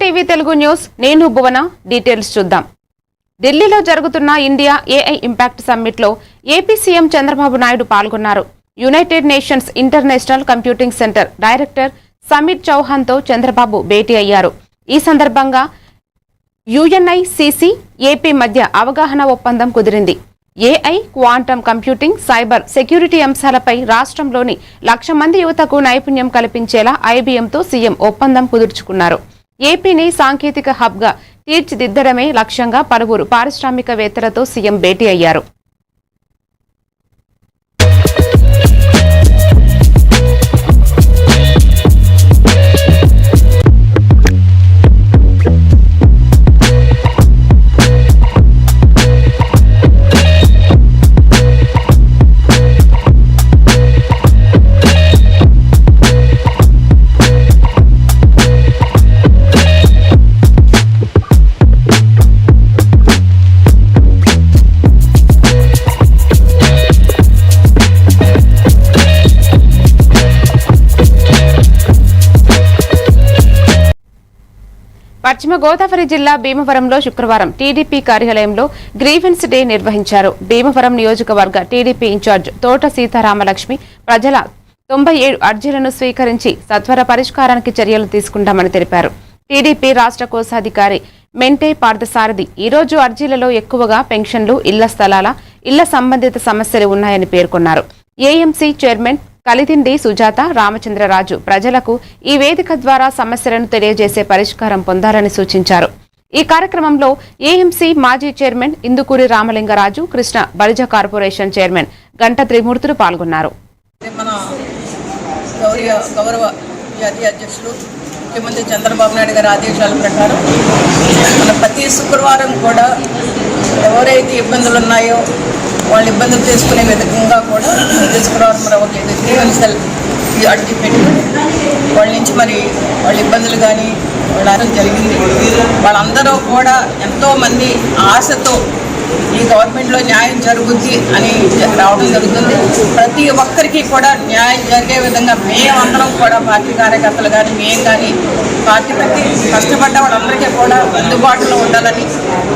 TV Telugu news నేను భువన details చూద్దాం. ఢిల్లీలో జరుగుతున్న ఇండియా ఏఐ ఇంపాక్ట్ సమ్మిట్ లో ఏపీ సీఎం చంద్రబాబు నాయుడు పాల్గొన్నారు. United Nations international computing centre director Sameer Chauhan తో చంద్రబాబు భేటీ అయ్యారు. ఈ సందర్భంగా యుఎన్ఐసిసి ఏపీ మధ్య అవగాహన ఒప్పందం కుదిరింది. AI, quantum computing, cyber security అంశాలపై రాష్ట్రంలోని 1,00,000 మంది యువతకు నైపుణ్యం కల్పించేలా ఐబీఎంతో సీఎం ఒప్పందం కుదుర్చుకున్నారు. ఏపీని సాంకేతిక హబ్గా తీర్చిదిద్దడమే లక్ష్యంగా పలువురు పారిశ్రామికవేత్తలతో సీఎం భేటీ అయ్యారు. పశ్చిమ గోదావరి జిల్లా భీమవరంలో శుక్రవారం టీడీపీ కార్యాలయంలో గ్రీవెన్స్ డే నిర్వహించారు. భీమవరం నియోజకవర్గ టీడీపీ ఇన్ఛార్జ్ తోట సీతారామలక్ష్మి ప్రజల 97 అర్జీలను స్వీకరించి సత్వర పరిష్కారానికి చర్యలు తీసుకుంటామని తెలిపారు. టీడీపీ రాష్ట్ర కోశాధికారి మెంటే పార్థసారథి ఈ రోజు అర్జీలలో ఎక్కువగా పెన్షన్లు, ఇళ్ల స్థలాల, ఇళ్ల సంబంధిత సమస్యలు ఉన్నాయని పేర్కొన్నారు. ఏఎంసీ చైర్మన్ కలిదిండి సుజాత రామచంద్రరాజు ప్రజలకు ఈ వేదిక ద్వారా సమస్యలను తెలియజేసే పరిష్కారం పొందాలని సూచించారు. ఈ కార్యక్రమంలో ఏఎంసీ మాజీ chairman Indukuri Ramalinga Raju, Krishna Balija corporation chairman గంట త్రిమూర్తులు పాల్గొన్నారు. ముఖ్యమంత్రి చంద్రబాబు నాయుడు గారి ఆదేశాల ప్రకారం మన ప్రతి శుక్రవారం కూడా ఎవరైతే ఇబ్బందులు ఉన్నాయో వాళ్ళ ఇబ్బందులు తీసుకునే విధంగా కూడా ప్రతి శుక్రవారం మరి ఒక గ్రీవెన్సల్ అడ్డు పెట్టి వాళ్ళ నుంచి మరి వాళ్ళ ఇబ్బందులు కానీ వాళ్ళ జరిగింది. వాళ్ళందరూ కూడా ఎంతోమంది ఆశతో ఈ గవర్నమెంట్లో న్యాయం జరుగుద్ది అని రావడం జరుగుతుంది. ప్రతి ఒక్కరికి కూడా న్యాయం జరిగే విధంగా మేమందరం కూడా పార్టీ కార్యకర్తలు కానీ మేము కానీ పార్టీ ప్రతి కష్టపడ్డ వాళ్ళందరికీ కూడా అందుబాటులో ఉండాలని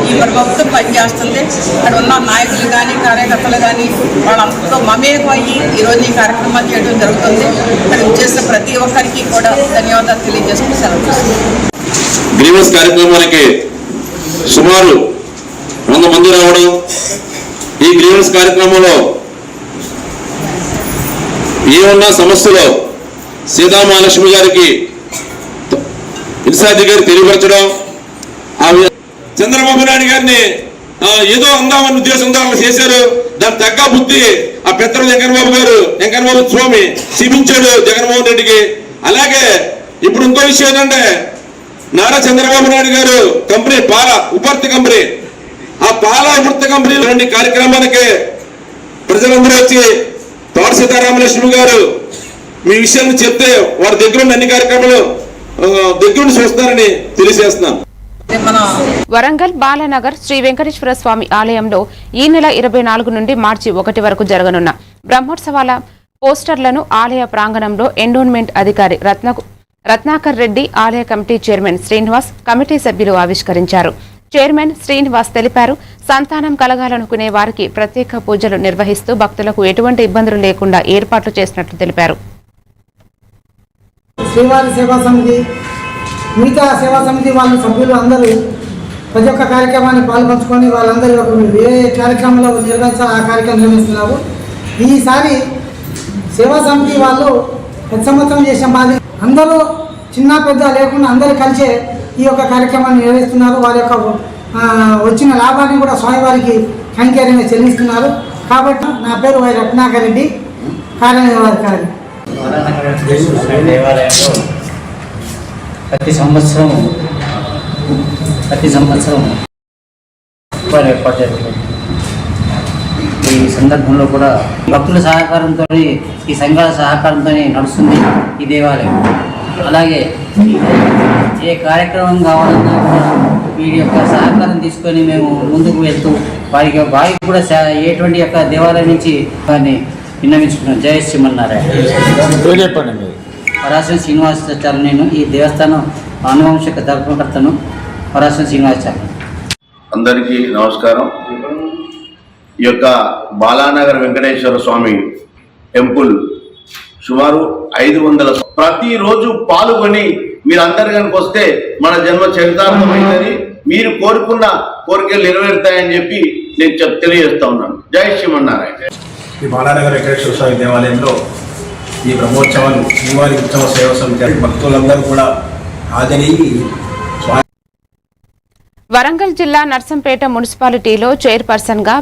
ఈ ప్రభుత్వం పనిచేస్తుంది. ఇక్కడ ఉన్న నాయకులు కానీ కార్యకర్తలు కానీ వాళ్ళందరితో మమేకం అయ్యి ఈరోజు ఈ కార్యక్రమాలు చేయడం జరుగుతుంది. ఇక్కడ చేసిన ప్రతి ఒక్కరికి కూడా ధన్యవాదాలు తెలియజేసుకుని సెలవు. గ్రీవెన్స్ కార్యక్రమానికి సుమారు 100 మంది రావడం, ఈ గ్రీవెన్స్ కార్యక్రమంలో ఏమన్నా సమస్యలో సీతామహాలక్ష్మి గారికి ఇన్సాధికారి తెలియపరచడం, చంద్రబాబు నాయుడు గారిని ఏదో అందామని ఉద్దేశంతో చేశారు. దాని తగ్గ బుద్ధి ఆ పెద్దలు వెంకన్నబాబు స్వామి చూపించాడు జగన్మోహన్ రెడ్డికి. అలాగే ఇప్పుడు ఇంకో విషయం ఏంటంటే నారా చంద్రబాబు నాయుడు గారు కంపెనీ పాల ఉపర్తి కంపెనీ, ఆ పాల ఉపర్తి కంపెనీ కార్యక్రమానికి ప్రజలందరూ వచ్చి తోట సీతారామలక్ష్మి గారు మీ విషయాన్ని చెప్తే వారి దగ్గర ఉన్న అన్ని కార్యక్రమాలు దగ్గరుండి చూస్తారని తెలియజేస్తున్నాను. వరంగల్ బాలనగర్ శ్రీ వెంకటేశ్వర స్వామి ఆలయంలో ఈ నెల 24 నుండి మార్చి 1 వరకు జరగనున్న బ్రహ్మోత్సవాల పోస్టర్లను ఆలయ ప్రాంగణంలో ఎండోన్మెంట్ అధికారి రత్నాకర్ రెడ్డి, ఆలయ కమిటీ చైర్మన్ శ్రీనివాస్, కమిటీ సభ్యులు ఆవిష్కరించారు. చైర్మన్ శ్రీనివాస్ తెలిపారు, సంతానం కలగాలనుకునే వారికి ప్రత్యేక పూజలు నిర్వహిస్తూ భక్తులకు ఎటువంటి ఇబ్బందులు లేకుండా ఏర్పాట్లు చేసినట్లు తెలిపారు. శ్రీవారి సేవా సమితి, మిగతా సేవా సమితి వాళ్ళ సభ్యులు అందరూ ప్రతి ఒక్క కార్యక్రమాన్ని పాల్పంచుకొని వాళ్ళందరూ ఏ కార్యక్రమంలో నిర్వహించాలి ఆ కార్యక్రమం నిర్వహిస్తున్నారు. ఈసారి సేవా సమితి వాళ్ళు ప్రతి సంవత్సరం చేసిన బాధ్యత అందరూ చిన్న పెద్ద లేకుండా అందరూ కలిసే ఈ యొక్క కార్యక్రమాన్ని నిర్వహిస్తున్నారు. వారి యొక్క వచ్చిన లాభాన్ని కూడా స్వామివారికి కైంకర్యంగా చెల్లిస్తున్నారు. కాబట్టి నా పేరు వై రత్నాకర్ రెడ్డి, కార్యనిర్వాహకారి. దేవాలయంలో ప్రతి సంవత్సరం ఏర్పాటు జరుగుతుంది. ఈ సందర్భంలో కూడా భక్తుల సహకారంతో, ఈ సంఘాల సహకారంతో నడుస్తుంది ఈ దేవాలయం. అలాగే ఏ కార్యక్రమం కావాలన్నా కూడా వీరి యొక్క సహకారం తీసుకొని మేము ముందుకు వెళ్తూ వారికి కూడా ఎటువంటి యొక్క దేవాలయం నుంచి వారిని విన్నవించుకున్నాను. జయ శ్రీమన్నారాయణ. పరాశర శ్రీనివాసాచార్య. నేను ఈ దేవస్థానం ఆనువంశిక ధర్మకర్తను పరాశర శ్రీనివాసాచార్య. అందరికీ నమస్కారం. ఈ యొక్క బాలానగర్ వెంకటేశ్వర స్వామి టెంపుల్ సుమారు 500 ప్రతిరోజు పాల్గొని మీరందరు కనుక వస్తే మన జన్మ చరితార్థమైందని, మీరు కోరుకున్న కోరికలు నెరవేరుతాయని చెప్పి నేను తెలియజేస్తా ఉన్నాను. జై శ్రీమన్నారాయణ. ఈ బాలానగర్ వెంకటేశ్వర స్వామి దేవాలయంలో ఈ బ్రహ్మోత్సవాలు శ్రీవారి ఉత్సవ సేవ సమితి భక్తులందరూ కూడా హాజరయ్యి వరంగల్ జిల్లా నర్సంపేట మున్సిపాలిటీలో చైర్పర్సన్గా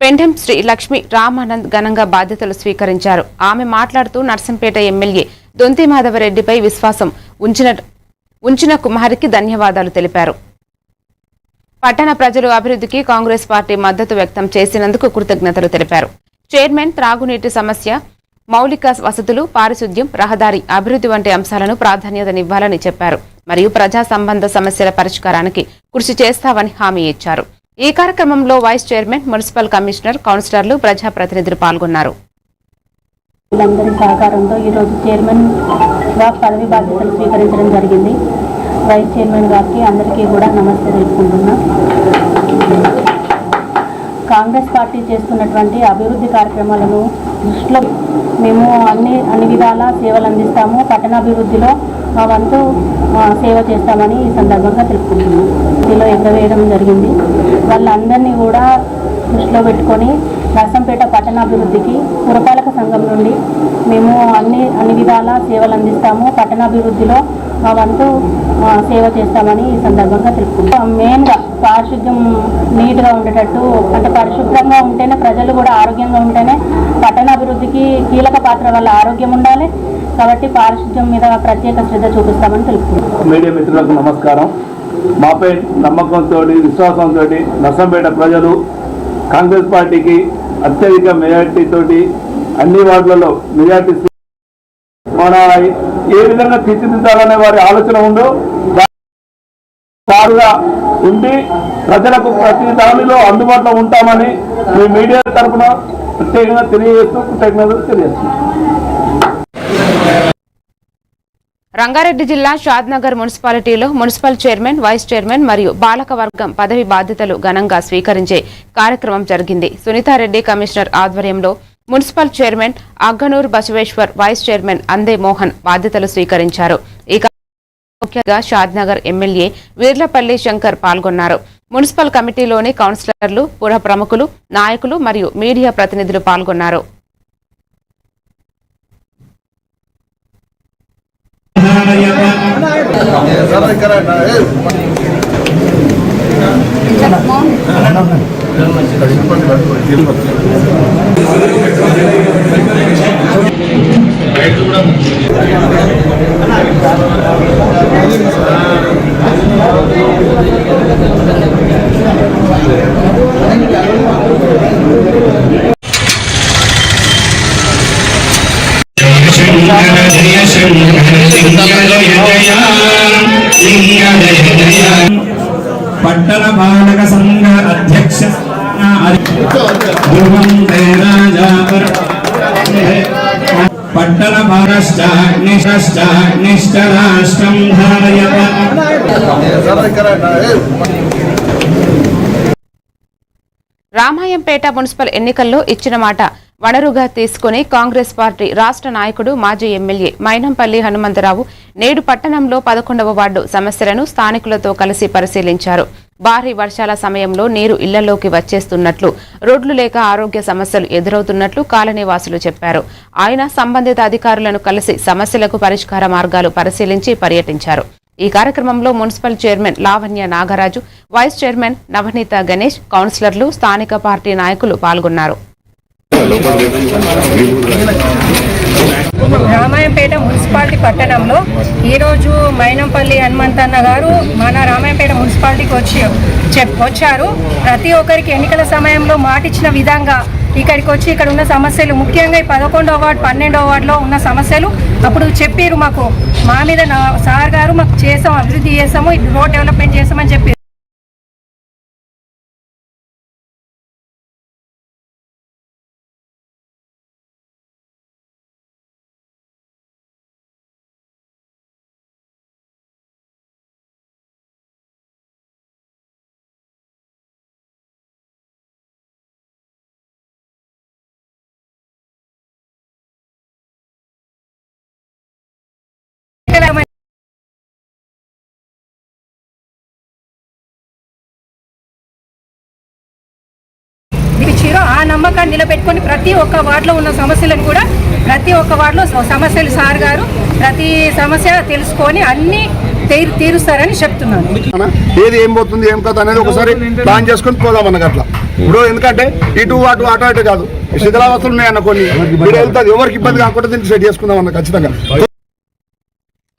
పెండెం శ్రీ లక్ష్మీ రామానంద్ ఘనంగా బాధ్యతలు స్వీకరించారు. ఆమె మాట్లాడుతూ నర్సంపేట ఎమ్మెల్యే దొంతి మాధవరెడ్డిపై విశ్వాసం ఉంచిన కుమారికి ధన్యవాదాలు తెలిపారు. పట్టణ ప్రజలు అభివృద్ధికి కాంగ్రెస్ పార్టీ మద్దతు వ్యక్తం చేసినందుకు కృతజ్ఞతలు తెలిపారు. చైర్మన్ త్రాగునీటి సమస్య, మౌలిక వసతులు, పారిశుద్ధ్యం, రహదారి అభివృద్ధి వంటి అంశాలను ప్రాధాన్యతనివ్వాలని చెప్పారు. మరియు ప్రజా సంబంధ సమస్యల పరిష్కారానికి కృషి చేస్తామని హామీ ఇచ్చారు. ఈ కార్యక్రమంలో వైస్ చైర్మన్, మున్సిపల్ కమిషనర్, కౌన్సిలర్లు, ప్రజాప్రతినిధులు పాల్గొన్నారు. వీళ్ళందరి సహకారంతో ఈరోజు చైర్మన్గా పదవి బాధ్యతలు స్వీకరించడం జరిగింది. వైస్ చైర్మన్ గారికి అందరికీ కూడా నమస్తే తెలుపుకుంటున్నా. కాంగ్రెస్ పార్టీ చేస్తున్నటువంటి అభివృద్ధి కార్యక్రమాలను దృష్టిలో మేము అన్ని విధాల సేవలు అందిస్తాము. పట్టణాభివృద్ధిలో మా వంతు సేవ చేస్తామని ఈ సందర్భంగా తెలుపుకుంటున్నాం. ఇందులో ఎగరవేయడం జరిగింది. వాళ్ళందరినీ కూడా దృష్టిలో పెట్టుకొని నర్సంపేట పట్టణాభివృద్ధికి పురపాలక సంఘం నుండి మేము అన్ని విధాల సేవలు అందిస్తాము. పట్టణాభివృద్ధిలో మా వంతు సేవ చేస్తామని ఈ సందర్భంగా తెలుపుకుంటాం. మెయిన్గా పారిశుద్ధ్యం నీట్గా ఉండేటట్టు, అంటే పరిశుభ్రంగా ఉంటేనే ప్రజలు కూడా ఆరోగ్యంగా ఉంటేనే పట్టణాభివృద్ధికి కీలక పాత్ర వల్ల ఆరోగ్యం ఉండాలి. కాబట్టి పారిశుద్ధ్యం మీద ప్రత్యేక శ్రద్ధ చూపిస్తామని తెలుపుకుంటాం. మీడియా మిత్రులకు నమస్కారం. మాపై నమ్మకంతో, విశ్వాసంతో నర్సంపేట ప్రజలు కాంగ్రెస్ పార్టీకి అత్యధిక మెజార్టీతోటి అన్ని వార్డులలో మెజార్టీ మన ఏ విధంగా తీర్చిదిద్దాలనే వారి ఆలోచన ఉందో సారుగా ఉండి ప్రజలకు ప్రతి దానిలో అందుబాటులో ఉంటామని మీ మీడియా తరఫున ప్రత్యేకంగా తెలియజేస్తూ కృతజ్ఞతలు తెలియజేస్తున్నాం. రంగారెడ్డి జిల్లా షాద్నగర్ మున్సిపాలిటీలో మున్సిపల్ చైర్మన్, వైస్ చైర్మన్ మరియు బాలక వర్గం పదవి బాధ్యతలు ఘనంగా స్వీకరించే కార్యక్రమం జరిగింది. సునీతారెడ్డి కమిషనర్ ఆధ్వర్యంలో municipal chairman Agganur Basaveshwar, vice chairman Ande Mohan బాధ్యతలు స్వీకరించారు. ఈ ముఖ్యంగా షాద్నగర్ ఎమ్మెల్యే వీర్లపల్లి శంకర్ పాల్గొన్నారు. మున్సిపల్ కమిటీలోని కౌన్సిలర్లు, పుర ప్రముఖులు, నాయకులు మరియు మీడియా ప్రతినిధులు పాల్గొన్నారు. పట్టణ పాలక సంఘ అధ్యక్ష పట్టణ భారష్టాగ్నిష్టరాష్ట్రం ధారయత. రామాయంపేట మున్సిపల్ ఎన్నికల్లో ఇచ్చిన మాట వనరుగా తీసుకుని కాంగ్రెస్ పార్టీ రాష్ట్ర నాయకుడు, మాజీ ఎమ్మెల్యే మైనంపల్లి హనుమంతరావు నేడు పట్టణంలో 11వ వార్డు సమస్యలను స్థానికులతో కలిసి పరిశీలించారు. భారీ వర్షాల సమయంలో నీరు ఇళ్లలోకి వచ్చేస్తున్నట్లు, రోడ్లు లేక ఆరోగ్య సమస్యలు ఎదురవుతున్నట్లు కాలనీవాసులు చెప్పారు. ఆయన సంబంధిత అధికారులను కలిసి సమస్యలకు పరిష్కార మార్గాలు పరిశీలించి పర్యటించారు. ఈ కార్యక్రమంలో municipal chairman Lavanya Nagaraju, vice chairman Navaneetha Ganesh, కౌన్సిలర్లు, స్థానిక పార్టీ నాయకులు పాల్గొన్నారు. రామాయంపేట మున్సిపాలిటీ పట్టణంలో ఈరోజు మైనంపల్లి హనుమంతన్న గారు మన రామాయంపేట మున్సిపాలిటీకి వచ్చారు. ప్రతి ఒక్కరికి ఎన్నికల సమయంలో మాటిచ్చిన విధంగా ఇక్కడికి వచ్చి ఇక్కడ ఉన్న సమస్యలు, ముఖ్యంగా 11వ వార్డు 12వ వార్డులో ఉన్న సమస్యలు అప్పుడు చెప్పారు. మా మీద సార్ గారు మాకు చేసాం, అభివృద్ధి చేసాము, రోడ్ డెవలప్మెంట్ చేసామని చెప్పారు. ఇచ్చారో ఆ నమ్మకాన్ని నిలబెట్టుకొని ప్రతి ఒక్క వార్డులో ఉన్న సమస్యలను కూడా ప్రతి ఒక్క వార్డులో సమస్యలు సార్ గారు ప్రతి సమస్య తెలుసుకొని అన్ని తీరుస్తారని చెప్తున్నాను. ఏది ఏం పోతుంది ఏం కాదు అనేది ఒకసారి ప్లాన్ చేసుకొని పోదాం అన్నది అట్లా. ఇప్పుడు ఎందుకంటే ఇటు అటు కాదు, శిథిలావస్థలు ఉన్నాయన్న కొన్ని వెళ్తుంది, ఎవరికి ఇబ్బంది కాకుండా దీన్ని సెట్ చేసుకుందాం అన్న ఖచ్చితంగా.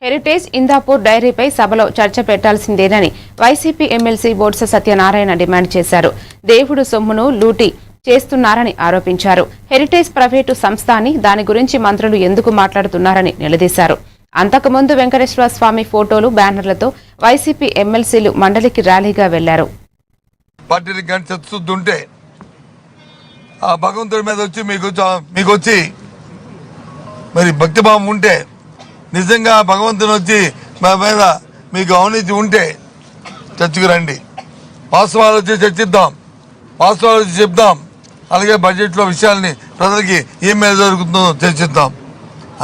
హెరిటేజ్ ఇందాపూర్ డైరీపై సభలో చర్చ పెట్టాల్సిందేనని వైసీపీ ఎమ్మెల్సీ బొత్స సత్యనారాయణ డిమాండ్ చేశారు. దేవుడు సొమ్మును లూటీ చేస్తున్నారని ఆరోపించారు. హెరిటేజ్ ప్రైవేటు సంస్థ అని, దాని గురించి మంత్రులు ఎందుకు మాట్లాడుతున్నారని నిలదీశారు. అంతకుముందు వెంకటేశ్వర స్వామి ఫోటోలు బ్యానర్లతో వైసీపీ ఎమ్మెల్సీలు మండలికి ర్యాలీగా వెళ్లారు. పార్టీని కానీ చర్చిస్తుంటే ఆ భగవంతుడి మీద వచ్చి మీకు వచ్చి మరి భక్తిభావం ఉంటే, నిజంగా భగవంతుని వచ్చి మా మీద మీకు అవినీతి ఉంటే చర్చకు రండి, వాస్తవాలు వచ్చి చర్చిద్దాం, వాస్తవాలు వచ్చి చెప్దాం. అలాగే బడ్జెట్లో విషయాల్ని ప్రజలకి ఏం మీద జరుగుతుందో చర్చిద్దాం.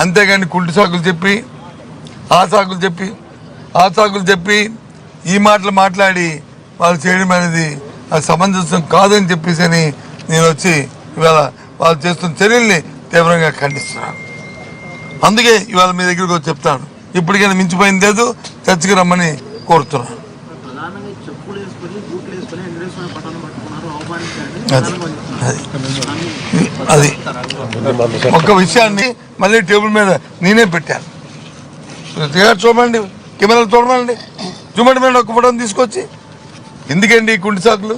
అంతేగాని కుంటి సాకులు చెప్పి ఆ సాకులు చెప్పి ఈ మాటలు మాట్లాడి వాళ్ళు చేయడం అనేది అది సమంజసం కాదని చెప్పేసి అని నేను వచ్చి ఇవాళ వాళ్ళు చేస్తున్న చర్యల్ని తీవ్రంగా ఖండిస్తున్నాను. అందుకే ఇవాళ మీ దగ్గరికి వచ్చి చెప్తాను, ఇప్పటికైనా మించిపోయింది లేదు, చర్చకి రమ్మని కోరుతున్నాను. అది ఒక విషయాన్ని మళ్ళీ టేబుల్ మీద నేనే పెట్టాను. చూడండి, కెమెరాలు చూడమండి, చూపెట్టమండి ఒక ఫోటోని తీసుకొచ్చి. ఎందుకండి ఈ కుంటి సాకులు?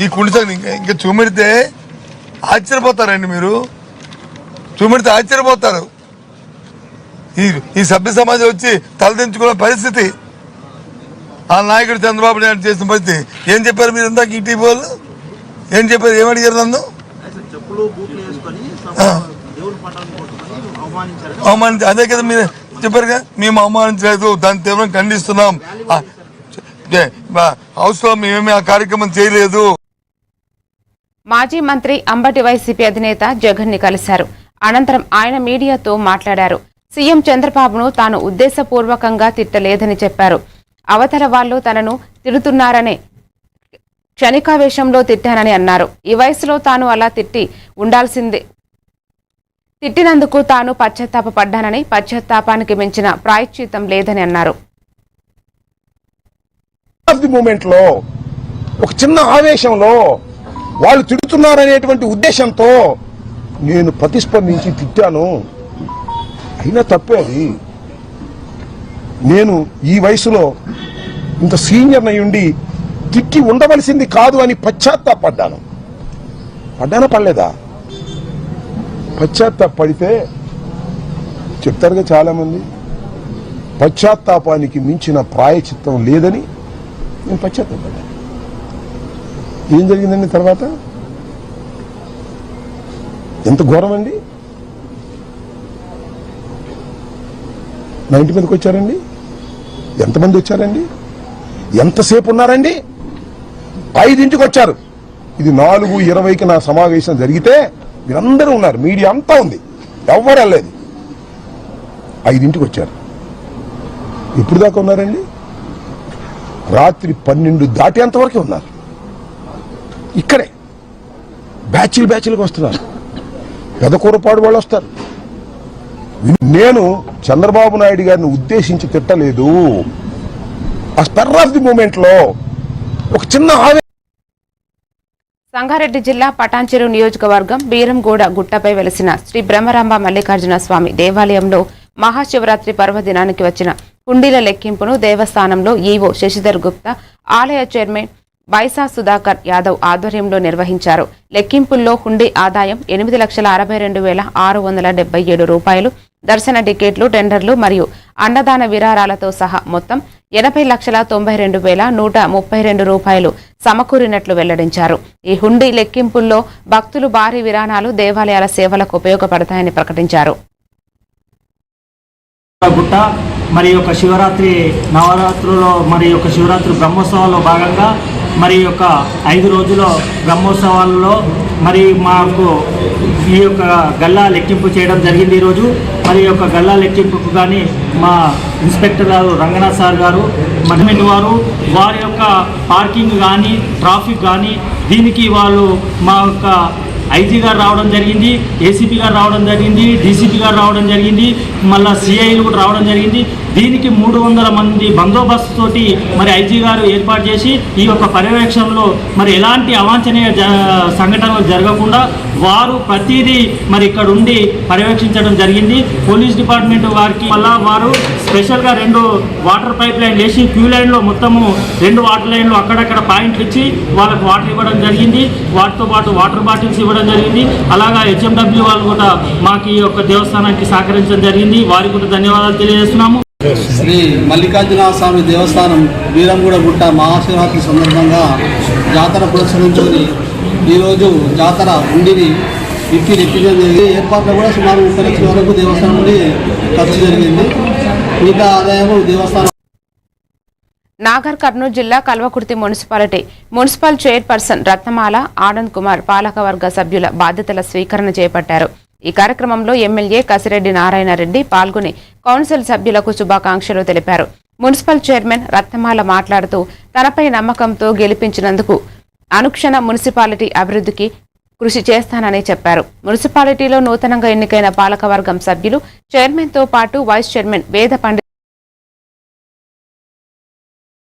ఈ కుంటి సాకులు ఇంకా చూపెడితే ఆశ్చర్యపోతారండి మీరు, చూపెడితే ఆశ్చర్యపోతారు. ఈ సభ్య సమాజం వచ్చి తలదించుకున్న పరిస్థితి ఆ నాయకుడు చంద్రబాబు నాయుడు చేసిన పరిస్థితి. ఏం చెప్పారు మీరు ఇందాక ఈ టీవీ వాళ్ళు? ఏం చెప్పారు? ఏమడిగారు నన్ను? అవమానించారు. అదే కదా మీరు చెప్పారుగా, మేము అవమానించలేదు, దాన్ని తీవ్రంగా ఖండిస్తున్నాం. హౌస్ లో మేమేమి ఆ కార్యక్రమం చేయలేదు. మాజీ మంత్రి అంబటి వైసీపీ అధినేత జగన్ ని కలిశారు. అనంతరం ఆయన మీడియాతో మాట్లాడారు. సీఎం చంద్రబాబును తాను ఉద్దేశపూర్వకంగా తిట్టలేదని చెప్పారు. అవతల వాళ్లు తనను తిడుతున్నారనే క్షణికావేశంలో తిట్టానని అన్నారు. ఈ వయసులో తాను అలా తిట్టినందుకు తాను పశ్చాత్తాపడ్డానని, పశ్చాత్తాపానికి మించిన ప్రాయశ్చిత్తం లేదని అన్నారు. మూమెంట్ లో ఒక చిన్న ఆవేశంలో వాళ్ళు తిడుతున్నారనేటువంటి ఉద్దేశంతో నేను ప్రతిస్పందించి తిట్టాను. అయినా తప్పే అది. నేను ఈ వయసులో ఇంత సీనియర్ అయ్యుండి తిట్టి ఉండవలసింది కాదు అని పశ్చాత్తాపడ్డాను. పడలేదా? పశ్చాత్తాపడితే చెప్తారుగా చాలా మంది, పశ్చాత్తాపానికి మించిన ప్రాయచిత్తం లేదని నేను పశ్చాత్తాపడ్డాను. ఏం జరిగిందండి తర్వాత? ఎంత ఘోరం అండి! నా ఇంటి మీదకి వచ్చారండి, ఎంతమంది వచ్చారండి, ఎంతసేపు ఉన్నారండి? 5ంటికి వచ్చారు. ఇది 4:20కి నా సమావేశం జరిగితే మీరందరూ ఉన్నారు, మీడియా అంతా ఉంది, ఎవరు వెళ్ళలేదు. 5ంటికి వచ్చారు. ఎప్పుడు దాకా ఉన్నారండి? రాత్రి 12 దాటేంతవరకే ఉన్నారు. ఇక్కడే బ్యాచ్లుగా వస్తున్నారు. పెదకూరపాడు వాళ్ళు వస్తారు. నేను చంద్రబాబు నాయుడు గారిని ఉద్దేశించి తిట్టలేదు. ఆ స్పెర్ ఆఫ్ ది మూమెంట్ లో ఒక చిన్న సంగారెడ్డి జిల్లా పటాన్చెరు నియోజకవర్గం బీరంగూడ గుట్టపై వెలిసిన శ్రీ బ్రహ్మరాంబ మల్లికార్జున స్వామి దేవాలయంలో మహాశివరాత్రి పర్వదినానికి వచ్చిన హుండీల లెక్కింపును దేవస్థానంలో ఈవో శశిధర్ గుప్తా, ఆలయ చైర్మన్ బైసా సుధాకర్ యాదవ్ ఆధ్వర్యంలో నిర్వహించారు. లెక్కింపుల్లో హుండీ ఆదాయం 8,62,677 రూపాయలు, దర్శన టికెట్లు, టెండర్లు మరియు అన్నదాన విరాళాలతో సహా మొత్తం 80,92,132 రూపాయలు సమకూరినట్లు వెల్లడించారు. ఈ హుండీ లెక్కింపుల్లో భక్తులు భారీ విరాళాలు దేవాలయాల సేవలకు ఉపయోగపడతాయని ప్రకటించారు. గుట్ట మరి యొక్క శివరాత్రి నవరాత్రుల్లో మరి యొక్క శివరాత్రి బ్రహ్మోత్సవాల్లో భాగంగా మరి యొక్క 5 రోజుల బ్రహ్మోత్సవాలలో మరి మాకు ఈ యొక్క గల్లా లెక్కింపు చేయడం జరిగింది. ఈరోజు మరి యొక్క గల్లా లెక్కింపుకు కానీ మా ఇన్స్పెక్టర్ గారు రంగనాథ్ సార్ గారు మధ్యమిటి వారు వారి యొక్క పార్కింగ్ కానీ ట్రాఫిక్ కానీ దీనికి వాళ్ళు మా యొక్క ఐజీ గారు రావడం జరిగింది, ఏసీపీ గారు రావడం జరిగింది, డీసీపీ గారు రావడం జరిగింది, మళ్ళీ సిఐలు కూడా రావడం జరిగింది. దీనికి 300 మంది బందోబస్తు తోటి మరి ఐజీ గారు ఏర్పాటు చేసి ఈ యొక్క పర్యవేక్షణలో మరి ఎలాంటి అవాంఛనీయ సంఘటనలు జరగకుండా వారు ప్రతిదీ మరి ఇక్కడ ఉండి పర్యవేక్షించడం జరిగింది. పోలీస్ డిపార్ట్మెంట్ వారికి మళ్ళా వారు స్పెషల్గా 2 వాటర్ పైప్ లైన్లు వేసి క్యూ లైన్లో మొత్తము 2 వాటర్ లైన్లు అక్కడక్కడ పాయింట్లు ఇచ్చి వాళ్ళకు వాటర్ ఇవ్వడం జరిగింది. వాటితో పాటు వాటర్ బాటిల్స్ ఇవ్వడం జరిగింది. అలాగా హెచ్ఎండబ్ల్యూ వాళ్ళు కూడా మాకు ఈ యొక్క దేవస్థానానికి సహకరించడం జరిగింది. వారికి కూడా ధన్యవాదాలు తెలియజేస్తున్నాము. శ్రీ మల్లికార్జున స్వామి దేవస్థానం వీరంగూడ గుట్ట మహాశివరాత్రి సందర్భంగా జాతర పురస్కరించుకొని ఈరోజు జాతర ఉండిని నెప్పించడం జరిగింది. ఏర్పాట్లు కూడా సుమారు 30 లక్షల వరకు దేవస్థానం నుండి ఖర్చు జరిగింది. మిగతా ఆదాయం దేవస్థానం. నాగర్ కర్నూలు జిల్లా కల్వకుర్తి మున్సిపల్ చైర్పర్సన్ రత్నమాల ఆనంద్ కుమార్ పాలకవర్గ సభ్యుల బాధ్యతల స్వీకరణ చేపట్టారు. ఈ కార్యక్రమంలో ఎమ్మెల్యే కసిరెడ్డి నారాయణ రెడ్డి పాల్గొని కౌన్సిల్ సభ్యులకు శుభాకాంక్షలు తెలిపారు. మున్సిపల్ చైర్మన్ రత్నమాల మాట్లాడుతూ తనపై నమ్మకంతో గెలిపించినందుకు అనుక్షణ మున్సిపాలిటీ అభివృద్ధికి కృషి చేస్తానని చెప్పారు. మున్సిపాలిటీలో నూతనంగా ఎన్నికైన పాలకవర్గం సభ్యులు చైర్మన్తో పాటు వైస్ చైర్మన్ వేద పండిత్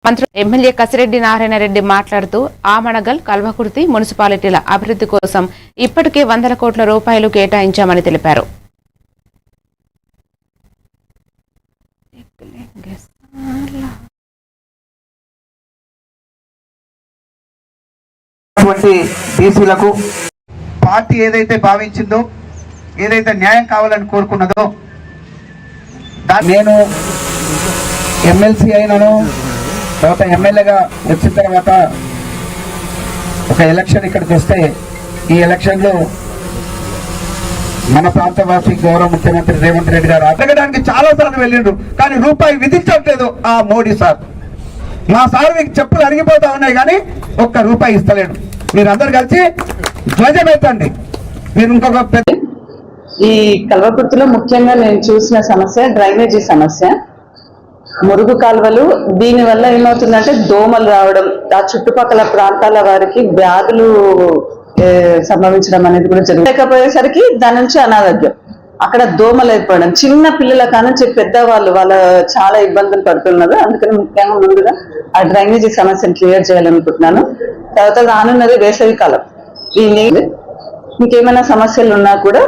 మంత్రి ఎమ్మెల్యే కసిరెడ్డి నారాయణ రెడ్డి మాట్లాడుతూ ఆమణగల్ కల్వకుర్తి మున్సిపాలిటీల అభివృద్ధి కోసం ఇప్పటికే 100 కోట్ల రూపాయలు కేటాయించామని తెలిపారు. బీసీలకు పార్టీ ఏదైతే భావించిందో, ఏదైతే న్యాయం కావాలని కోరుకున్నదో నేను ఎమ్మెల్సీ అయినను తర్వాత ఎమ్మెల్యేగా వచ్చిన తర్వాత ఒక ఎలక్షన్ ఇక్కడికి వస్తే ఈ ఎలక్షన్లో మన ప్రాంతవాసి గౌరవ ముఖ్యమంత్రి రేవంత్ రెడ్డి గారు అడగడానికి చాలా సార్లు వెళ్ళిండ్రు, కానీ రూపాయి విధించట్లేదు ఆ మోడీ సార్. మా సార్ మీకు చెప్పులు అరిగిపోతా ఉన్నాయి కానీ ఒక్క రూపాయి ఇస్తలేడు. మీరందరూ కలిసి ధ్వజమెత్తండి. మీరు ఇంకొక ఈ కల్వకుర్తిలో ముఖ్యంగా నేను చూసిన సమస్య డ్రైనేజీ సమస్య, మురుగు కాలువలు. దీనివల్ల ఏమవుతుందంటే దోమలు రావడం, ఆ చుట్టుపక్కల ప్రాంతాల వారికి వ్యాధులు సంభవించడం అనేది కూడా జరుగుతుంది. లేకపోయేసరికి దాని నుంచి అనారోగ్యం, అక్కడ దోమలు ఏర్పడడం, చిన్న పిల్లల కానుంచి పెద్దవాళ్ళు వాళ్ళ చాలా ఇబ్బందులు పడుతున్నారు. అందుకని ముఖ్యంగా ముందుగా ఆ డ్రైనేజీ సమస్యను క్లియర్ చేయాలనుకుంటున్నాను. తర్వాత రానున్నది వేసవి కాలం. ఈ నీళ్ళు ఇంకేమైనా సమస్యలు ఉన్నా కూడా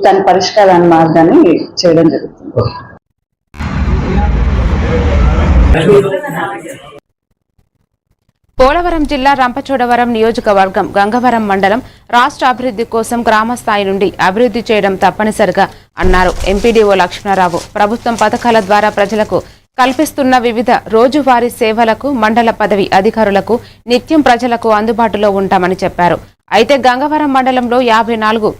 దాని పరిష్కారాన్ని మార్గాన్ని చేయడం జరుగుతుంది. పోలవరం జిల్లా రంపచోడవరం నియోజకవర్గం గంగవరం మండలం రాష్ట్ర అభివృద్ధి కోసం గ్రామ స్థాయి నుండి అభివృద్ధి చేయడం తప్పనిసరిగా అన్నారు ఎంపీడీఓ లక్ష్మణరావు. ప్రభుత్వం పథకాల ద్వారా ప్రజలకు కల్పిస్తున్న వివిధ రోజువారీ సేవలకు మండల పదవి అధికారులకు నిత్యం ప్రజలకు అందుబాటులో ఉంటామని చెప్పారు. అయితే గంగవరం మండలంలో 54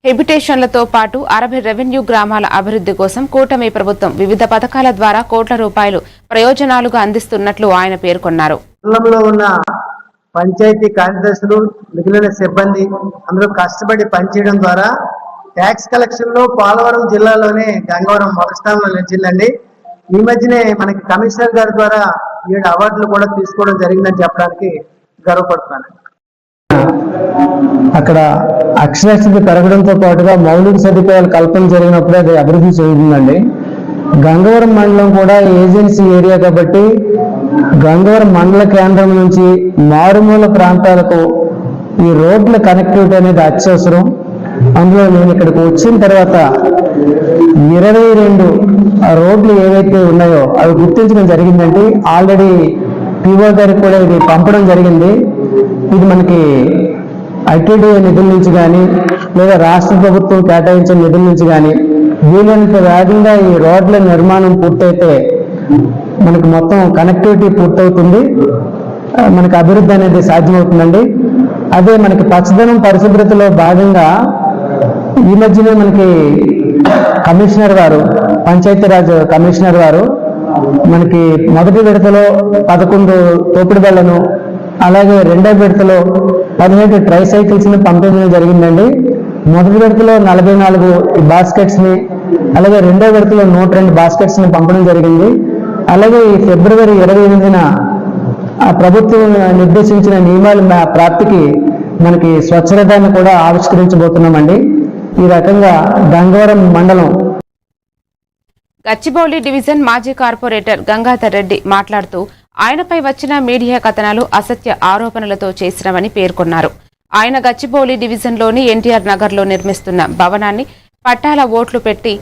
హెబిటేషన్లతో పాటు 60 రెవెన్యూ గ్రామాల అభివృద్ధి కోసం కూటమి ప్రభుత్వం వివిధ పథకాల ద్వారా కోట్ల రూపాయలు ప్రయోజనాలుగా అందిస్తున్నట్లు ఆయన పేర్కొన్నారు. మండలంలో ఉన్న పంచాయతీ కార్యదర్శులు మిగిలిన సిబ్బంది అందరూ కష్టపడి పనిచేయడం ద్వారా ట్యాక్స్ కలెక్షన్ లో పోలవరం జిల్లాలోనే గంగవరం మొదటి స్థానంలో నిలిచిందండి. ఈ మధ్యనే మనకి కమిషనర్ గారి ద్వారా 7 అవార్డులు కూడా తీసుకోవడం జరిగిందని చెప్పడానికి గర్వపడుతున్నాను. అక్కడ అక్షరాస్యత పెరగడంతో పాటుగా మౌలిక సదుపాయాల కల్పన జరిగినప్పుడే అది అభివృద్ధి చెందుతుందండి. గంగవరం మండలం కూడా ఏజెన్సీ ఏరియా కాబట్టి గంగవరం మండల కేంద్రం నుంచి మారుమూల ప్రాంతాలకు ఈ రోడ్ల కనెక్టివిటీ అనేది అత్యవసరం. అందులో నేను ఇక్కడికి వచ్చిన తర్వాత 22 రోడ్లు ఏవైతే ఉన్నాయో అవి గుర్తించడం జరిగిందండి. ఆల్రెడీ పిఓ గారికి కూడా ఇది పంపడం జరిగింది. ఇది మనకి ఐటీడీఏ నిధుల నుంచి కానీ లేదా రాష్ట్ర ప్రభుత్వం కేటాయించిన నిధుల నుంచి కానీ వీలైనంత వేగంగా ఈ రోడ్ల నిర్మాణం పూర్తయితే మనకు మొత్తం కనెక్టివిటీ పూర్తవుతుంది, మనకి అభివృద్ధి అనేది సాధ్యమవుతుందండి. అదే మనకి పచ్చదనం పరిశుభ్రతలో భాగంగా ఈ మధ్యనే మనకి కమిషనర్ గారు, పంచాయతీరాజ్ కమిషనర్ గారు మనకి మొదటి విడతలో 11 తోపుడు బళ్లను, అలాగే రెండో విడతలో 17 ట్రైసైకిల్స్ ని పంపించడం జరిగిందండి. మొదటి విడతలో 44 బాస్కెట్స్ ని, అలాగే రెండో విడతలో 102 బాస్కెట్స్ ని పంపడం జరిగింది. అలాగే ఈ ఫిబ్రవరి 28న ఆ ప్రభుత్వం నిర్దేశించిన నియమాల ప్రాప్తికి మనకి స్వచ్ఛరథాన్ని కూడా ఆవిష్కరించబోతున్నామండి. ఈ రకంగా గంగవరం మండలం గచ్చిబౌలి డివిజన్ మాజీ కార్పొరేటర్ గంగాధర్ రెడ్డి మాట్లాడుతూ ఆయనపై వచ్చిన మీడియా కథనాలు అసత్య ఆరోపణలతో చేసినవని పేర్కొన్నారు. ఆయన గచ్చిబౌలి డివిజన్లోని ఎన్టీఆర్ నగర్లో నిర్మిస్తున్న భవనాన్ని పట్టాల ఓట్లు పెట్టి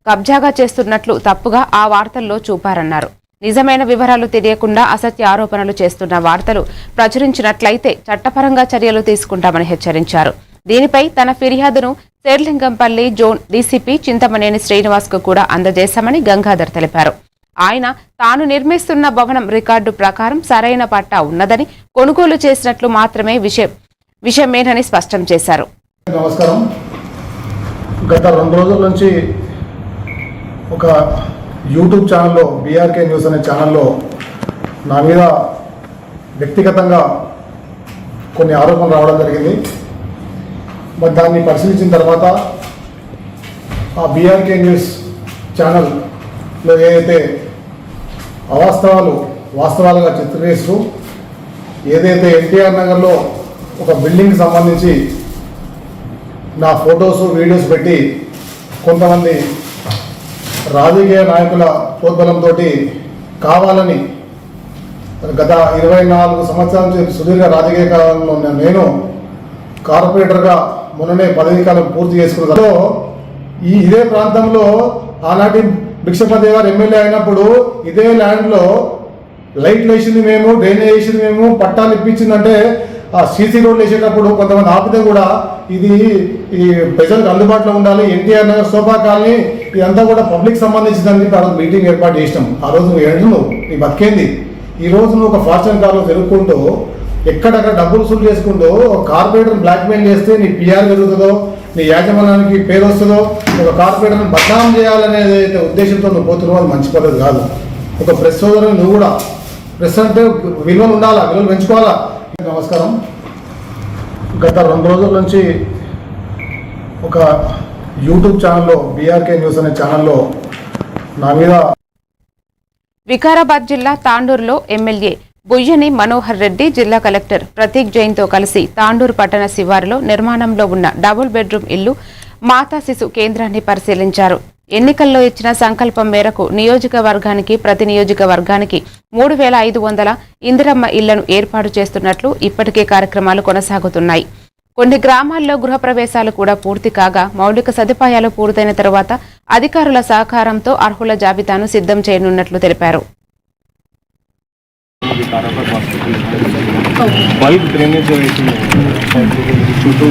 కబ్జాగా చేస్తున్నట్లు తప్పుగా ఆ వార్తల్లో చూపారన్నారు. నిజమైన వివరాలు తెలియకుండా అసత్య ఆరోపణలు చేస్తున్న వార్తలు ప్రచురించినట్లయితే చట్టపరంగా చర్యలు తీసుకుంటామని హెచ్చరించారు. దీనిపై తన ఫిర్యాదును శేర్లింగంపల్లి జోన్ డీసీపీ చింతమనేని శ్రీనివాస్ కు కూడా అందజేశామని గంగాధర్ తెలిపారు. ఆయన తాను నిర్మిస్తున్న భవనం రికార్డు ప్రకారం సరైన పట్టా ఉన్నదని, కొనుగోలు చేసినట్లు మాత్రమే విషయమేనని స్పష్టం చేశారు. నమస్కారం. గత 2 రోజుల నుంచి ఒక యూట్యూబ్ ఛానల్లో బీఆర్కే న్యూస్ అనే ఛానల్లో నా మీద వ్యక్తిగతంగా కొన్ని ఆరోపణలు రావడం జరిగింది. మరి దాన్ని పరిశీలించిన తర్వాత ఆ బీఆర్కే న్యూస్ ఛానల్లో ఏదైతే అవాస్తవాలు వాస్తవాలుగా చిత్రీకరిస్తూ ఏదైతే ఎన్టీఆర్ నగర్లో ఒక బిల్డింగ్కి సంబంధించి నా ఫొటోస్ వీడియోస్ పెట్టి కొంతమంది రాజకీయ నాయకుల ప్రోద్బలంతో కావాలని గత 24 సంవత్సరాల నుంచి సుదీర్ఘ రాజకీయ కాలంలో నేను కార్పొరేటర్గా మొన్ననే పదవీ కాలం పూర్తి చేసుకున్న ఇదే ప్రాంతంలో ఆనాటి భిక్షపతి గారు ఎమ్మెల్యే అయినప్పుడు ఇదే ల్యాండ్లో లైట్లు వేసింది మేము, డ్రైనేజ్ వేసింది మేము, పట్టాలు ఇప్పించిందంటే ఆ సీసీ రోడ్లు వేసేటప్పుడు కొంతమంది ఆపితే కూడా ఇది ఈ ప్రజలకు అందుబాటులో ఉండాలి, ఎన్టీఆర్ నగర్ సోఫా కాలనీ ఇదంతా కూడా పబ్లిక్ సంబంధించిందని చెప్పి ఆ రోజు మీటింగ్ ఏర్పాటు చేసినాం. ఆ రోజు నువ్వు ఎండు నీ బతికేంది. ఈ రోజు నువ్వు ఒక ఫార్చ్యూన్ కార్లో తిరుగుకుంటూ ఎక్కడక్కడ డబ్బులు వసూలు చేసుకుంటూ ఒక కార్పొరేటర్ని బ్లాక్మెయిల్ చేస్తే నీ పిఆర్ పెరుగుతుందో, నీ యాజమాన్యానికి పేరు వస్తుందో, ఒక కార్పొరేటర్ని బదనాం చేయాలనేది ఉద్దేశంతో నువ్వు పోతున్నావు. అది మంచి పద్ధతి కాదు. ఒక ప్రెస్ సోదరుని నువ్వు కూడా ప్రెస్ అంటే విలువలు ఉండాలా, విలువలు పెంచుకోవాలా. నమస్కారం. గత 2 రోజుల నుంచి ఒక యూట్యూబ్ ఛానల్లో బీఆర్కే న్యూస్ అనే ఛానల్లో నా మీద వికారాబాద్ జిల్లా తాండూరులో ఎమ్మెల్యే బుయ్యని మనోహర్ రెడ్డి జిల్లా కలెక్టర్ ప్రతీక్ జైన్తో కలిసి తాండూరు పట్టణ శివారులో నిర్మాణంలో ఉన్న డబుల్ బెడ్రూమ్ ఇల్లు మాతా శిశు కేంద్రాన్ని పరిశీలించారు. ఎన్నికల్లో ఇచ్చిన సంకల్పం మేరకు నియోజకవర్గానికి ప్రతి నియోజకవర్గానికి 3500 ఇందిరమ్మ ఇళ్లను ఏర్పాటు చేస్తున్నట్లు ఇప్పటికే కార్యక్రమాలు కొనసాగుతున్నాయి. కొన్ని గ్రామాల్లో గృహప్రవేశాలు కూడా పూర్తి కాగా మౌలిక సదుపాయాలు పూర్తయిన తర్వాత అధికారుల సహకారంతో అర్హుల జాబితాను సిద్ధం చేయనున్నట్లు తెలిపారు. బల్క్ డ్రైనేజ్ చుట్టూ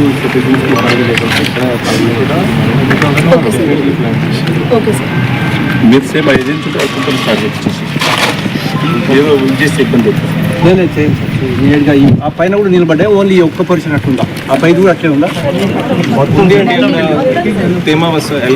మీరు సేమ్ 5 ఇంచులు కొంచెం స్టార్ట్ చేసి ఏదో చేస్తే ఇబ్బంది అవుతుంది. చేయండి ఆ పైన కూడా నిలబడ్డా ఓన్లీ ఒక్క పర్సన్ అట్లుందా, ఆ పైన కూడా అట్లే ఉందా మొత్తం తేమా వస్తుంది.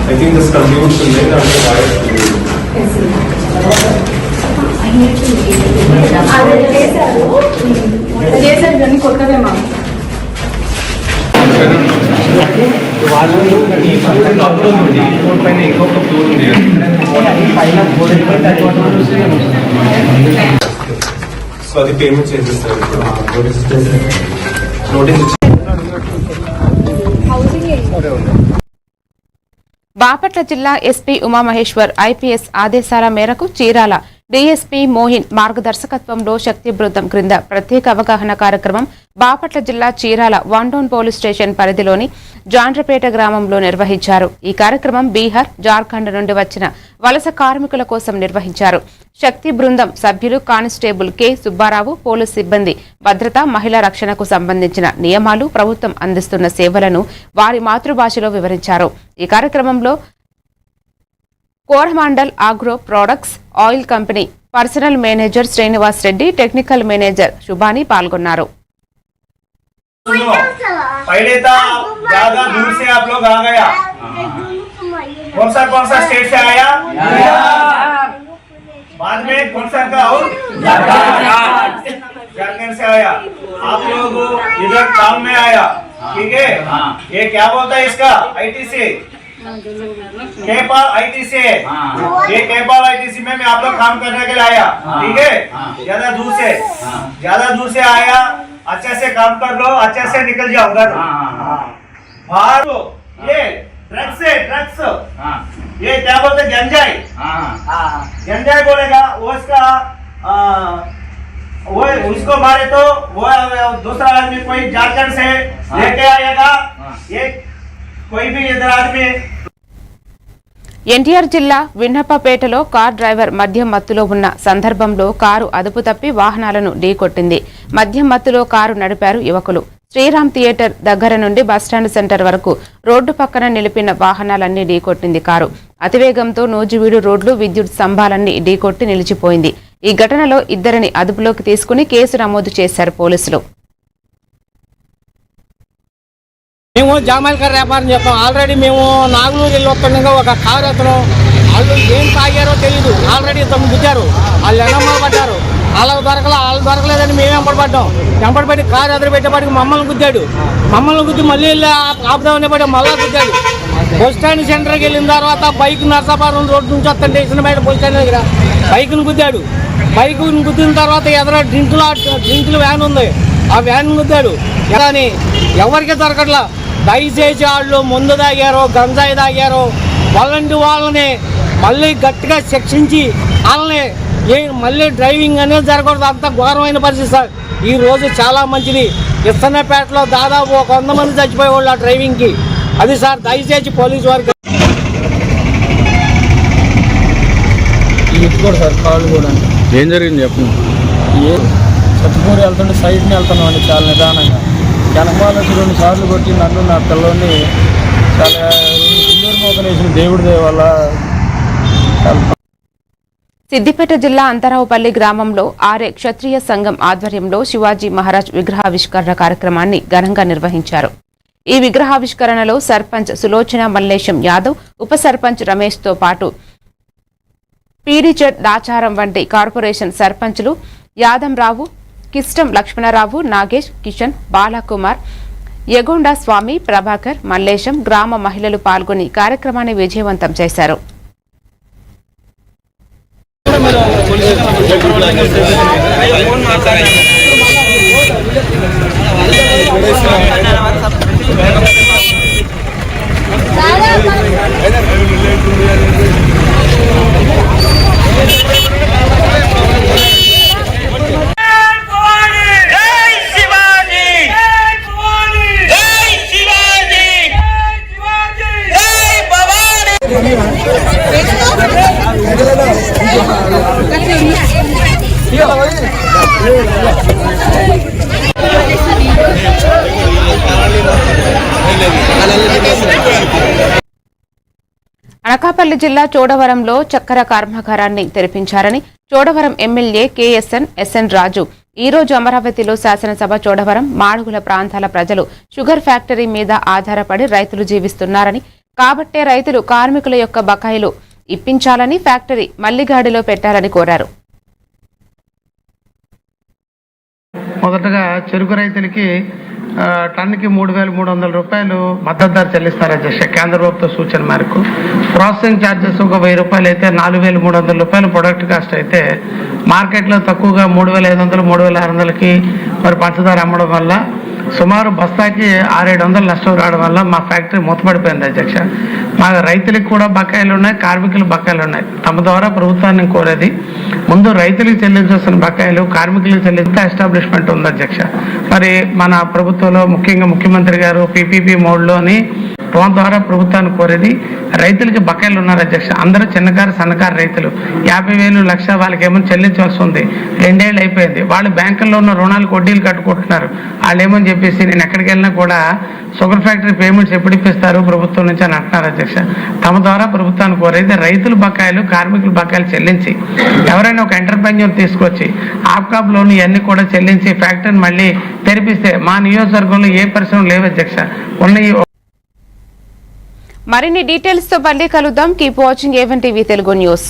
I think this continues to make us so అది పేమెంట్ చేసేస్తారు. బాపట్ల జిల్లా ఎస్పీ ఉమామహేశ్వర్ ఐపీఎస్ ఆదేశాల మేరకు చీరాల డీఎస్పీ మోహిన్ మార్గదర్శకత్వంలో శక్తి బృందం క్రింద ప్రత్యేక అవగాహన కార్యక్రమం బాపట్ల జిల్లా చీరాల 1 టౌన్ పోలీస్ స్టేషన్ పరిధిలోని జాండ్రపేట గ్రామంలో నిర్వహించారు. ఈ కార్యక్రమం బీహార్, జార్ఖండ్ నుండి వచ్చిన వలస కార్మికుల కోసం నిర్వహించారు. శక్తి బృందం సభ్యులు కానిస్టేబుల్ కె సుబ్బారావు పోలీస్ సిబ్బంది భద్రత, మహిళా రక్షణకు సంబంధించిన నియమాలు, ప్రభుత్వం అందిస్తున్న సేవలను వారి మాతృభాషలో వివరించారు. ఈ కార్యక్రమంలో Coromandel agro products oil company personnel manager Srinivas Reddy, technical manager Subhani పాల్గొన్నారు. पहले था ज्यादा दूर से आप लोग आ गया, कौन सा स्टेट से आया, बाद में कौन सा का और आया, आप लोग इधर काम में आया, ठीक है। ये क्या बोलता है इसका ITC, केपाल ITC, ये केपाल ITC में मैं आप लोग काम करने के लिए आया, ठीक है। ज्यादा दूर से आया, अच्छे से काम कर लो, अच्छे से निकल जाओ घर। बाहर ये ड्रग्स, ये क्या बोलते गंजाई, गंजाई बोलेगा वो इसका वो उसको मारे तो वो दूसरा आदमी कोई झारखंड से लेके आएगा, ये कोई भी इधर आदमी। ఎన్టీఆర్ జిల్లా విన్నపపేటలో కార్ డ్రైవర్ మద్యం మత్తులో ఉన్న సందర్భంలో కారు అదుపు తప్పి వాహనాలను ఢీకొట్టింది. మద్యం మత్తులో కారు నడిపారు యువకులు. శ్రీరామ్ థియేటర్ దగ్గర నుండి బస్టాండ్ సెంటర్ వరకు రోడ్డు పక్కన నిలిపిన వాహనాలన్నీ ఢీకొట్టింది కారు. అతివేగంతో నూజివీడు రోడ్లు, విద్యుత్ స్తంభాలన్నీ ఢీకొట్టి నిలిచిపోయింది. ఈ ఘటనలో ఇద్దరిని అదుపులోకి తీసుకుని కేసు నమోదు చేశారు పోలీసులు. మేము జామాయిల్ వ్యాపారం చేస్తాం. ఆల్రెడీ మేము నాగులూరు వెళ్ళి వస్తుండగా ఒక కారు అతను వాళ్ళు ఏం తాగారో తెలియదు, ఆల్రెడీ ఇతను గుద్దారు, వాళ్ళు ఎడమ పడ్డారు. వాళ్ళు దొరకలేదని మేము వెంపడబడి కారు ఎదురుపెట్టేపడికి మమ్మల్ని గుద్దాడు. మమ్మల్ని గుద్ది మళ్ళీ వెళ్ళి ఆపుదామని పడి మళ్ళా గుద్దాడు. బస్ స్టాండ్ సెంటర్కి వెళ్ళిన తర్వాత బైక్ నర్సాపురం రోడ్డు నుంచి వస్తుంటే ఇసునబయట బస్ స్టాండ్ దగ్గర బైక్ను గుద్దాడు. బైక్ను గుద్దిన తర్వాత ఎదుర డ్రింకులు వ్యాన్ ఉంది, ఆ వ్యాన్ గుద్దాడు. కానీ ఎవరికి దొరకట్లా. దయచేసి వాళ్ళు ముందు తాగారో గంజాయి తాగారో వాళ్ళని మళ్ళీ గట్టిగా శిక్షించి వాళ్ళని మళ్ళీ డ్రైవింగ్ అనేది జరగకూడదు. అంత ఘోరమైన పరిస్థితి సార్. ఈ రోజు చాలా మంచిది. ఇస్తన్నపేటలో దాదాపు 100 మంది చచ్చిపోయేవాళ్ళు ఆ డ్రైవింగ్కి. అది సార్ దయచేసి పోలీసు వారికి ఎత్తుకోడు సార్. కాళ్ళు కూడా ఏం జరిగింది చెప్పండి. సత్తుపూరి వెళ్తుంటే సైడ్ని వెళ్తున్నాం అండి చాలా నిదానంగా. వెనకమాలకి 2 సార్లు కొట్టి నన్ను నా పిల్లల్ని చాలా సింధూరు మోకనేసిన దేవుడి దయ వల్ల. సిద్దిపేట జిల్లా అంతరావుపల్లి గ్రామంలో ఆర్ఏ క్షత్రియ సంఘం ఆధ్వర్యంలో శివాజీ మహారాజ్ విగ్రహావిష్కరణ కార్యక్రమాన్ని ఘనంగా నిర్వహించారు. ఈ విగ్రహావిష్కరణలో సర్పంచ్ సులోచన మల్లేశం యాదవ్, ఉప సర్పంచ్ రమేష్తో పాటు పీడిచెడ్ దాచారం వంటి కార్పొరేషన్ సర్పంచ్లు యాదంరావు, కిష్టం లక్ష్మణరావు, నాగేష్, కిషన్, బాలకుమార్, యగొండ స్వామి, ప్రభాకర్, మల్లేశం, గ్రామ మహిళలు పాల్గొని కార్యక్రమాన్ని విజయవంతం చేశారు. అనకాపల్లి జిల్లా చోడవరంలో చక్కెర కర్మాగారాన్ని తెరిపించారని చోడవరం ఎమ్మెల్యే ఎస్ఎన్ రాజు ఈ రోజు అమరావతిలో శాసనసభ చోడవరం, మాడుగుల ప్రాంతాల ప్రజలు షుగర్ ఫ్యాక్టరీ మీద ఆధారపడి రైతులు జీవిస్తున్నారని, కాబట్టే రైతులు కార్మికుల యొక్క బకాయిలు ఇప్పించాలని ఫ్యాక్టరీ మల్లిగాడిలో పెట్టాలని కోరారు. మొదటగా చెరుకు రైతులకి టన్నుకి 3,300 రూపాయలు మద్దతు ధర చెల్లిస్తారు అధ్యక్ష. కేంద్ర ప్రభుత్వ సూచన మేరకు ప్రాసెసింగ్ ఛార్జెస్ ఒక 1000 రూపాయలు అయితే 4,300 రూపాయలు ప్రొడక్ట్ కాస్ట్ అయితే మార్కెట్లో తక్కువగా 3,500, 3,600కి మరి పంచదార అమ్మడం వల్ల సుమారు బస్తాకి 600-700 నష్టం రావడం వల్ల మా ఫ్యాక్టరీ మూతపడిపోయింది అధ్యక్ష. మా రైతులకు కూడా బకాయిలు ఉన్నాయి, కార్మికులు బకాయిలు ఉన్నాయి. తమ ద్వారా ప్రభుత్వాన్ని కోరేది ముందు రైతులకు చెల్లించాల్సిన బకాయిలు కార్మికులకు చెల్లించే ఎస్టాబ్లిష్మెంట్ ఉంది అధ్యక్ష. మరి మన ప్రభుత్వంలో ముఖ్యంగా ముఖ్యమంత్రి గారు పీపీపీ మోడ్లోని లోన్ ద్వారా ప్రభుత్వాన్ని కోరేది రైతులకి బకాయిలు ఉన్నారు అధ్యక్ష. అందరూ చిన్నకారు సన్నకారు రైతులు 50,000, 1,00,000 వాళ్ళకి ఏమో చెల్లించవలసి ఉంది. 2 ఏళ్ళు అయిపోయింది. వాళ్ళు బ్యాంకుల్లో ఉన్న రుణాలు వడ్డీలు కట్టుకుంటున్నారు. వాళ్ళు ఏమని చెప్పేసి నేను ఎక్కడికి వెళ్ళినా కూడా షుగర్ ఫ్యాక్టరీ పేమెంట్స్ ఎప్పుడు ఇప్పిస్తారు ప్రభుత్వం నుంచి అని అంటున్నారు అధ్యక్ష. తమ ద్వారా ప్రభుత్వాన్ని కోరేది రైతుల బకాయిలు కార్మికుల బకాయిలు చెల్లించి ఎవరైనా ఒక ఎంటర్ప్రైన్యూర్ తీసుకొచ్చి ఆప్కాప్ లోన్ ఇవన్నీ కూడా చెల్లించి ఫ్యాక్టరీని మళ్ళీ తెరిపిస్తే మా నియోజకవర్గంలో ఏ పరిశ్రమ లేవు అధ్యక్ష. ఉన్నాయి. మరిన్ని డీటెయిల్స్ తో మళ్ళీ కలుద్దాం. Keep watching A1 TV Telugu news.